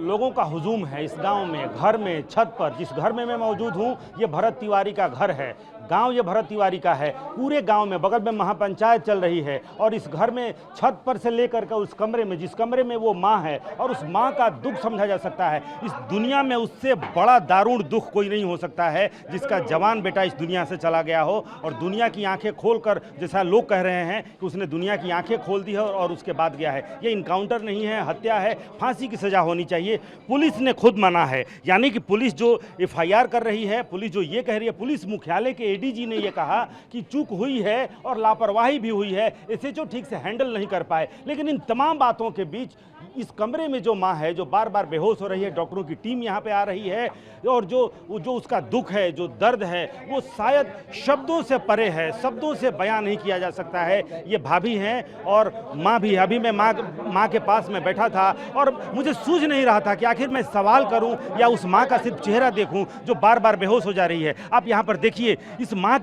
लोगों का हुजूम है इस गांव में, घर में, छत पर। जिस घर में मैं मौजूद हूं ये भरत तिवारी का घर है, गांव ये भरत तिवारी का है। पूरे गांव में बगल में महापंचायत चल रही है और इस घर में छत पर से लेकर के उस कमरे में, जिस कमरे में वो माँ है, और उस माँ का दुख समझा जा सकता है। इस दुनिया में उससे बड़ा दारुण दुख कोई नहीं हो सकता है जिसका जवान बेटा इस दुनिया से चला गया हो और दुनिया की आंखें खोलकर, जैसा लोग कह रहे हैं कि उसने दुनिया की आंखें खोल दी है और उसके बाद गया है। ये इनकाउंटर नहीं है, हत्या है, फांसी की सजा होनी चाहिए। पुलिस ने खुद मना है, यानी कि पुलिस जो एफआईआर कर रही है, पुलिस जो ये कह रही है, पुलिस मुख्यालय के एडीजी ने ये कहा कि चूक हुई है और लापरवाही भी हुई है, एसएचओ ठीक से हैंडल नहीं कर पाए। लेकिन इन तमाम बातों के बीच इस कमरे में जो माँ है, जो बार बार बेहोश हो रही है, डॉक्टरों की टीम यहाँ पे आ रही है और जो उसका दुख है, जो दर्द है, वो शायद शब्दों से परे है, शब्दों से बयां नहीं किया जा सकता है। ये भाभी हैं और माँ भी। अभी मैं माँ के पास में बैठा था और मुझे सूझ नहीं रहा था कि आखिर मैं सवाल करूं या उस माँ का सिर्फ चेहरा देखूं जो बार बार बेहोश हो जा रही है। आप यहाँ पर देखिए, इस माँ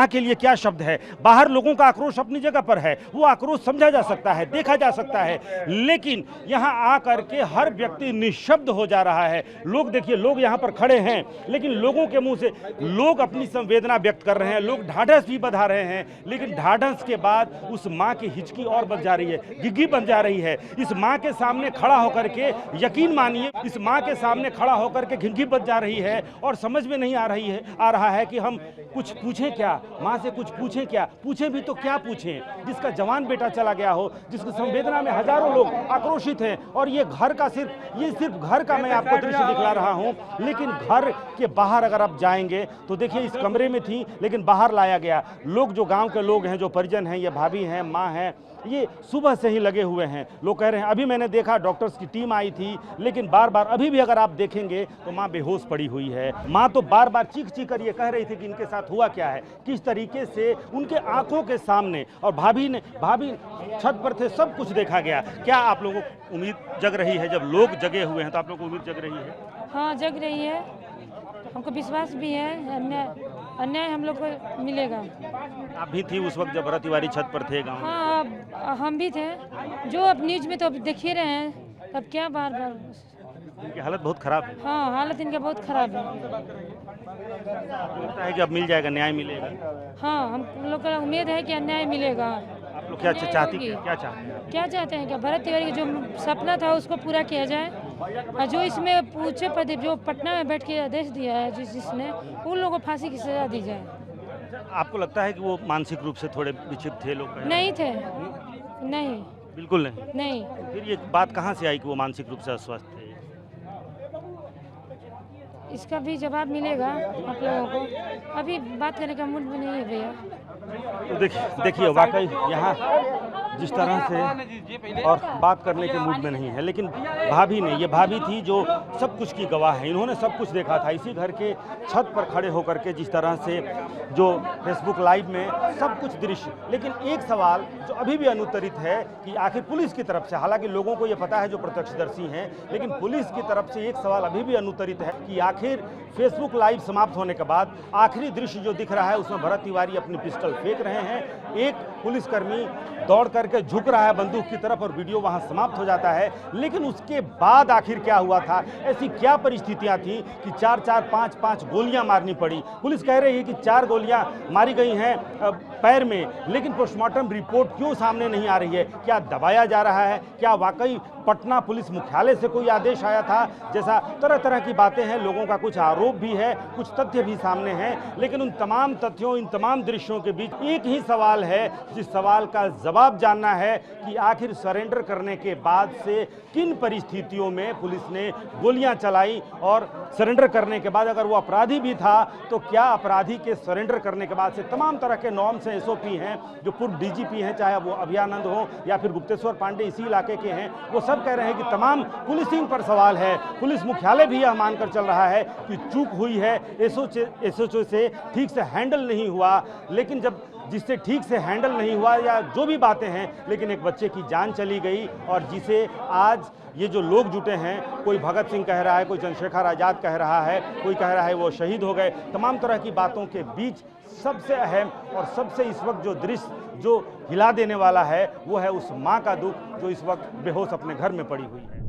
के लिए क्या शब्द है। बाहर लोगों का आक्रोश अपनी जगह पर है, वो आक्रोश समझा जा सकता है, देखा जा सकता है, लेकिन यहाँ आकर के हर व्यक्ति निशब्द हो जा रहा है। लोग देखिए, लोग यहाँ पर खड़े हैं, लेकिन लोगों के मुंह से लोग अपनी संवेदना व्यक्त कर रहे हैं, लोग ढाढ़स भी बंधा रहे हैं, लेकिन ढाढ़स के बाद उस माँ की हिचकी और बन जा रही है, गिग्गी बन जा रही है। इस माँ के सामने खड़ा होकर के, यकीन मानिए, इस माँ के सामने खड़ा होकर के घिघी बन जा रही है और समझ में नहीं आ रहा है कि हम कुछ पूछें क्या, माँ से कुछ पूछें क्या, पूछें भी तो क्या पूछें। जिसका जवान बेटा चला गया हो, जिसकी संवेदना में हजारों लोग आक्रोशित हैं और ये सिर्फ घर का मैं आपको दृश्य दिखला रहा हूं, लेकिन घर के बाहर अगर आप जाएंगे तो देखिए, इस कमरे में थी लेकिन बाहर लाया गया। लोग, जो गांव के लोग हैं, जो परिजन हैं, ये भाभी हैं, माँ हैं, ये सुबह से ही लगे हुए हैं। लोग कह रहे हैं, अभी मैंने देखा डॉक्टर्स की टीम आई थी, लेकिन बार बार अभी भी अगर आप देखेंगे तो माँ बेहोश पड़ी हुई है। माँ तो बार बार चीख चीख कर ये कह रही थी कि इनके साथ हुआ क्या है, किस तरीके से उनके आंखों के सामने। और भाभी छत पर थे, सब कुछ देखा गया। क्या आप लोगों को उम्मीद जग रही है? जब लोग जगे हुए हैं तो आप लोगों को उम्मीद जग रही है? हाँ, जग रही है, हमको विश्वास भी है अन्याय हम लोग को मिलेगा। आप भी थी उस वक्त जब भरत तिवारी छत पर थे गाँव में? हाँ, हम भी थे। जो अब न्यूज में तो अब देख ही रहे हैं, तब क्या बार बार। इनकी हालत बहुत खराब है। हाँ, हालत इनका बहुत खराब है। लगता है कि अब मिल जाएगा, न्याय मिलेगा? हाँ, हम लोग का उम्मीद है कि अन्याय मिलेगा। आप लोग क्या चाहते हैं? क्या चाहते हैं? क्या भरत तिवारी का जो सपना था उसको पूरा किया जाए, और जो इसमें पूछे प्रदीप, जो पटना में बैठ के आदेश दिया है जिसने, उन लोगों को फांसी की सजा दी जाए। आपको लगता है कि वो मानसिक रूप से थोड़े विक्षिप्त थे लोग? नहीं थे, नहीं, बिल्कुल नहीं। फिर ये बात कहाँ से आई कि वो मानसिक रूप से अस्वस्थ थे? इसका भी जवाब मिलेगा आप लोगों को। अभी बात करने का मूड में नहीं है भैया। तो देखिए वाकई यहाँ जिस तरह से और बात करने के मूड में नहीं है, लेकिन ये भाभी थी जो सब कुछ की गवाह है। इन्होंने सब कुछ देखा था, इसी घर के छत पर खड़े होकर के, जिस तरह से जो फेसबुक लाइव में सब कुछ दृश्य। लेकिन एक सवाल जो अभी भी अनुत्तरित है कि आखिर पुलिस की तरफ से, हालांकि लोगों को ये पता है जो प्रत्यक्षदर्शी हैं, लेकिन पुलिस की तरफ से एक सवाल अभी भी अनुत्तरित है कि आखिर फेसबुक लाइव समाप्त होने के बाद आखिरी दृश्य जो दिख रहा है उसमें भरत तिवारी अपनी पिस्टल फेंक रहे हैं, एक पुलिसकर्मी दौड़ करके झुक रहा है बंदूक की तरफ और वीडियो वहां समाप्त हो जाता है। लेकिन उसके बाद आखिर क्या हुआ था, ऐसी क्या परिस्थितियां थी कि 4-5 गोलियां मारनी पड़ी? पुलिस कह रही है कि 4 गोलियां मारी गई हैं पैर में, लेकिन पोस्टमार्टम रिपोर्ट क्यों सामने नहीं आ रही है? क्या दबाया जा रहा है? क्या वाकई पटना पुलिस मुख्यालय से कोई आदेश आया था? जैसा तरह तरह की बातें हैं, लोगों का कुछ आरोप भी है, कुछ तथ्य भी सामने हैं, लेकिन उन तमाम तथ्यों, इन तमाम दृश्यों के बीच एक ही सवाल है, जिस सवाल का जवाब जानना है कि आखिर सरेंडर करने के बाद से किन परिस्थितियों में पुलिस ने गोलियां चलाई, और सरेंडर करने के बाद अगर वो अपराधी भी था तो क्या अपराधी के सरेंडर करने के बाद से तमाम तरह के नॉर्म्स हैं, एसओपी हैं, जो पूर्व डीजीपी हैं, चाहे वो अभयानंद हो या फिर गुप्तेश्वर पांडे इसी इलाके के हैं, वो सब कह रहे हैं कि तमाम पुलिसिंग पर सवाल है। पुलिस मुख्यालय भी यह मानकर चल रहा है कि चूक हुई है, एसओपी से ठीक से हैंडल नहीं हुआ। लेकिन जब जिससे ठीक से हैंडल नहीं हुआ या जो भी बातें हैं, लेकिन एक बच्चे की जान चली गई, और जिसे आज ये जो लोग जुटे हैं, कोई भगत सिंह कह रहा है, कोई चंद्रशेखर आज़ाद कह रहा है, कोई कह रहा है वो शहीद हो गए। तमाम तरह की बातों के बीच सबसे अहम और सबसे इस वक्त जो दृश्य जो हिला देने वाला है वो है उस माँ का दुख जो इस वक्त बेहोश अपने घर में पड़ी हुई है।